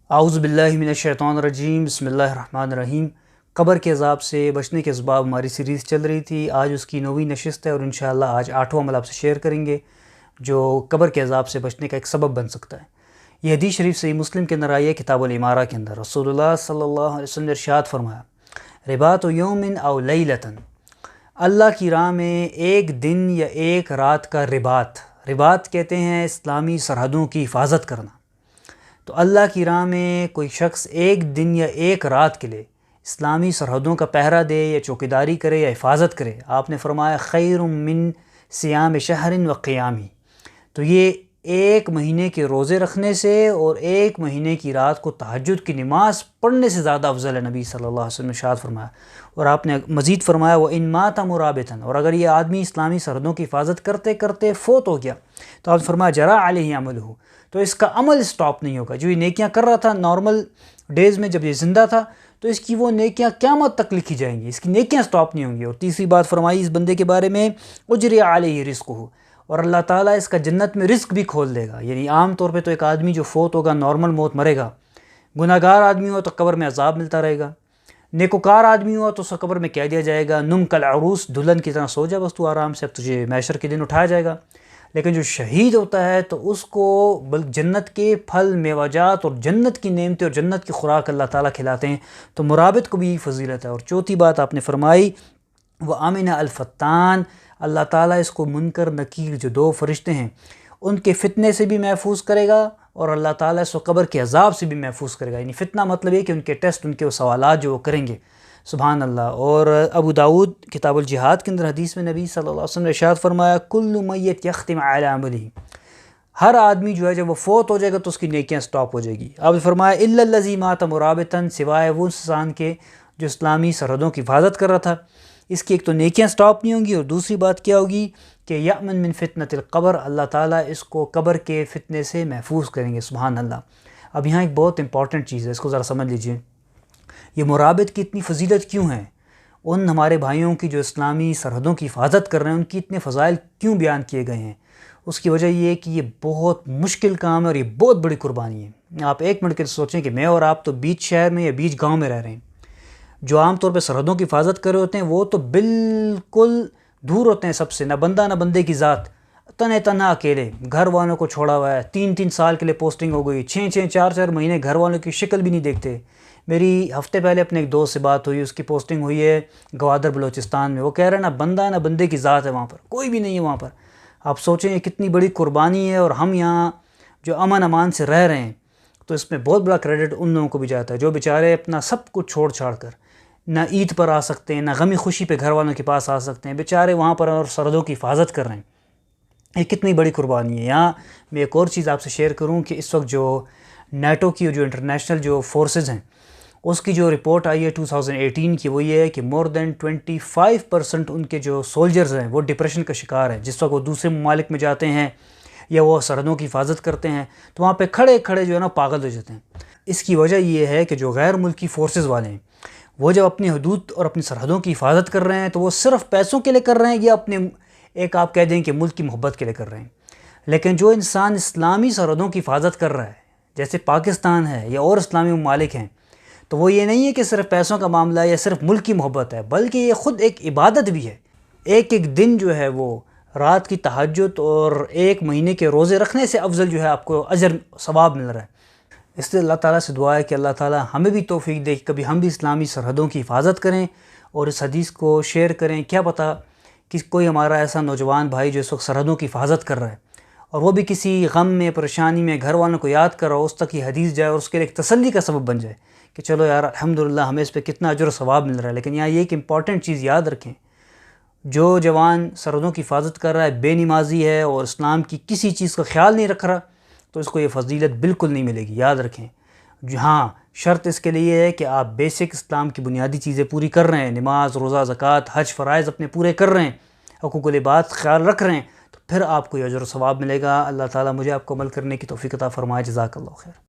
اعوذ باللہ من الشیطان الرجیم، بسم اللہ الرحمن الرحیم۔ قبر کے عذاب سے بچنے کے اسباب ہماری سیریز چل رہی تھی، آج اس کی 9ویں نشست ہے اور انشاءاللہ آج 8واں عمل آپ سے شیئر کریں گے جو قبر کے عذاب سے بچنے کا ایک سبب بن سکتا ہے۔ یہ حدیث شریف صحیح مسلم کے اندر آئی ہے، کتاب الامارہ کے اندر۔ رسول اللہ صلی اللہ علیہ وسلم نے ارشاد فرمایا، رباط یوم او لیلۃ، اللہ کی راہ میں ایک دن یا ایک رات کا رباط کہتے ہیں اسلامی سرحدوں کی حفاظت کرنا۔ تو اللہ کی راہ میں کوئی شخص ایک دن یا ایک رات کے لیے اسلامی سرحدوں کا پہرا دے یا چوکیداری کرے یا حفاظت کرے، آپ نے فرمایا خیر من صیام شہر و قیامی، تو یہ ایک مہینے کے روزے رکھنے سے اور ایک مہینے کی رات کو تہجد کی نماز پڑھنے سے زیادہ افضل ہے، نبی صلی اللہ علیہ وسلم نے ارشاد فرمایا۔ اور آپ نے مزید فرمایا وہ ان مات مرابطا، اور اگر یہ آدمی اسلامی سرحدوں کی حفاظت کرتے کرتے فوت ہو گیا تو آپ نے فرمایا جرا علیہ عملہ، تو اس کا عمل سٹاپ نہیں ہوگا۔ جو یہ نیکیاں کر رہا تھا نارمل ڈیز میں جب یہ زندہ تھا، تو اس کی وہ نیکیاں قیامت تک لکھی جائیں گی، اس کی نیکیاں سٹاپ نہیں ہوں گی۔ اور تیسری بات فرمائی اس بندے کے بارے میں، اجری علیہ رزقہ، اور اللہ تعالیٰ اس کا جنت میں رزق بھی کھول دے گا۔ یعنی عام طور پہ تو ایک آدمی جو فوت ہوگا نارمل موت مرے گا، گناہ گار آدمی ہو تو قبر میں عذاب ملتا رہے گا، نیکوکار آدمی ہوا تو اس قبر میں کہہ دیا جائے گا نم کالعروس، دلہن کی طرح سو جا بس تو آرام سے، اب تجھے محشر کے دن اٹھایا جائے گا۔ لیکن جو شہید ہوتا ہے تو اس کو جنت کے پھل میوجات اور جنت کی نعمتیں اور جنت کی خوراک اللہ تعالیٰ کھلاتے ہیں، تو مرابط کو بھی فضیلت ہے۔ اور چوتھی بات آپ نے فرمائی وہ آمنہ الفتان، اللہ تعالیٰ اس کو منکر نکیر جو دو فرشتے ہیں ان کے فتنے سے بھی محفوظ کرے گا، اور اللہ تعالیٰ اس کو قبر کے عذاب سے بھی محفوظ کرے گا۔ یعنی فتنہ مطلب یہ کہ ان کے ٹیسٹ، ان کے وہ سوالات جو وہ کریں گے، سبحان اللہ۔ اور ابو داؤد کتاب الجہاد کے اندر حدیث میں نبی صلی اللہ علیہ وسلم نے ارشاد فرمایا کل میت یختم علی عملہ، ہر آدمی جو ہے جب وہ فوت ہو جائے گا تو اس کی نیکیاں سٹاپ ہو جائے گی۔ آپ نے فرمایا الا الذی مات مرابطا، سوائے وہ انسان کے جو اسلامی سرحدوں کی حفاظت کر رہا تھا، اس کی ایک تو نیکیاں سٹاپ نہیں ہوں گی، اور دوسری بات کیا ہوگی کہ یأمن من فتنۃ القبر، اللہ تعالیٰ اس کو قبر کے فتنے سے محفوظ کریں گے، سبحان اللہ۔ اب یہاں ایک بہت امپورٹنٹ چیز ہے، اس کو ذرا سمجھ لیجئے، یہ مرابط کی اتنی فضیلت کیوں ہے؟ ان ہمارے بھائیوں کی جو اسلامی سرحدوں کی حفاظت کر رہے ہیں ان کی اتنے فضائل کیوں بیان کیے گئے ہیں؟ اس کی وجہ یہ ہے کہ یہ بہت مشکل کام ہے اور یہ بہت بڑی قربانی ہے۔ آپ ایک منٹ کے سوچیں کہ میں اور آپ تو بیچ شہر میں یا بیچ گاؤں میں رہ رہے ہیں، جو عام طور پہ سرحدوں کی حفاظت کر رہے ہوتے ہیں وہ تو بالکل دور ہوتے ہیں سب سے، نہ بندہ نہ بندے کی ذات، تنہا اکیلے، گھر والوں کو چھوڑا ہوا ہے، 3 سال کے لیے پوسٹنگ ہو گئی، 4 مہینے گھر والوں کی شکل بھی نہیں دیکھتے۔ میری ہفتے پہلے اپنے ایک دوست سے بات ہوئی، اس کی پوسٹنگ ہوئی ہے گوادر بلوچستان میں، وہ کہہ رہے ہیں نہ بندہ نہ بندے کی ذات ہے وہاں پر، کوئی بھی نہیں ہے وہاں پر۔ آپ سوچیں یہ کتنی بڑی قربانی ہے، اور ہم یہاں جو امن امان سے رہ رہے ہیں تو اس میں بہت بڑا کریڈٹ ان لوگوں کو بھی جاتا ہے جو بیچارے اپنا سب کچھ چھوڑ چھاڑ کر نہ عید پر آ سکتے ہیں، نہ غمی خوشی پہ گھر والوں کے پاس آ سکتے ہیں، بیچارے وہاں پر اور سرحدوں کی حفاظت کر رہے ہیں۔ یہ کتنی بڑی قربانی ہے۔ یہاں میں ایک اور چیز آپ سے شیئر کروں کہ اس وقت جو نیٹو کی جو انٹرنیشنل جو فورسز ہیں اس کی جو رپورٹ آئی ہے 2018 کی، وہ یہ ہے کہ مور دین 25% ان کے جو سولجرز ہیں وہ ڈپریشن کا شکار ہیں۔ جس وقت وہ دوسرے ممالک میں جاتے ہیں یا وہ سرحدوں کی حفاظت کرتے ہیں تو وہاں پہ کھڑے کھڑے جو ہے نا پاگل ہو جاتے ہیں۔ اس کی وجہ یہ ہے کہ جو غیر ملکی فورسز والے ہیں وہ جب اپنی حدود اور اپنی سرحدوں کی حفاظت کر رہے ہیں تو وہ صرف پیسوں کے لیے کر رہے ہیں یا اپنے ایک آپ کہہ دیں کہ ملک کی محبت کے لیے کر رہے ہیں۔ لیکن جو انسان اسلامی سرحدوں کی حفاظت کر رہا ہے جیسے پاکستان ہے یا اور اسلامی ممالک ہیں، تو وہ یہ نہیں ہے کہ صرف پیسوں کا معاملہ ہے یا صرف ملک کی محبت ہے، بلکہ یہ خود ایک عبادت بھی ہے۔ ایک دن جو ہے وہ رات کی تہجد اور ایک مہینے کے روزے رکھنے سے افضل جو ہے آپ کو اجر ثواب مل رہا ہے۔ اس لیے اللہ تعالیٰ سے دعا ہے کہ اللہ تعالیٰ ہمیں بھی توفیق دے کہ کبھی ہم بھی اسلامی سرحدوں کی حفاظت کریں اور اس حدیث کو شیئر کریں۔ کیا پتہ کہ کوئی ہمارا ایسا نوجوان بھائی جو اس وقت سرحدوں کی حفاظت کر رہا ہے اور وہ بھی کسی غم میں پریشانی میں گھر والوں کو یاد کر رہا ہو، اس تک یہ حدیث جائے اور اس کے لیے ایک تسلی کا سبب بن جائے کہ چلو یار الحمدللہ ہمیں اس پہ کتنا اجر و ثواب مل رہا ہے۔ لیکن یہاں یہ ایک امپورٹنٹ چیز یاد رکھیں، جو جوان سرحدوں کی حفاظت کر رہا ہے بے نمازی ہے اور اسلام کی کسی چیز کا خیال نہیں رکھ رہا تو اس کو یہ فضیلت بالکل نہیں ملے گی، یاد رکھیں۔ ہاں شرط اس کے لیے ہے کہ آپ بیسک اسلام کی بنیادی چیزیں پوری کر رہے ہیں، نماز، روزہ، زکوٰۃ، حج، فرائض اپنے پورے کر رہے ہیں، حقوق العباد خیال رکھ رہے ہیں، تو پھر آپ کو یہ اجر و ثواب ملے گا۔ اللہ تعالیٰ مجھے آپ کو عمل کرنے کی توفیق عطا فرمائے۔ جزاک اللہ خیر۔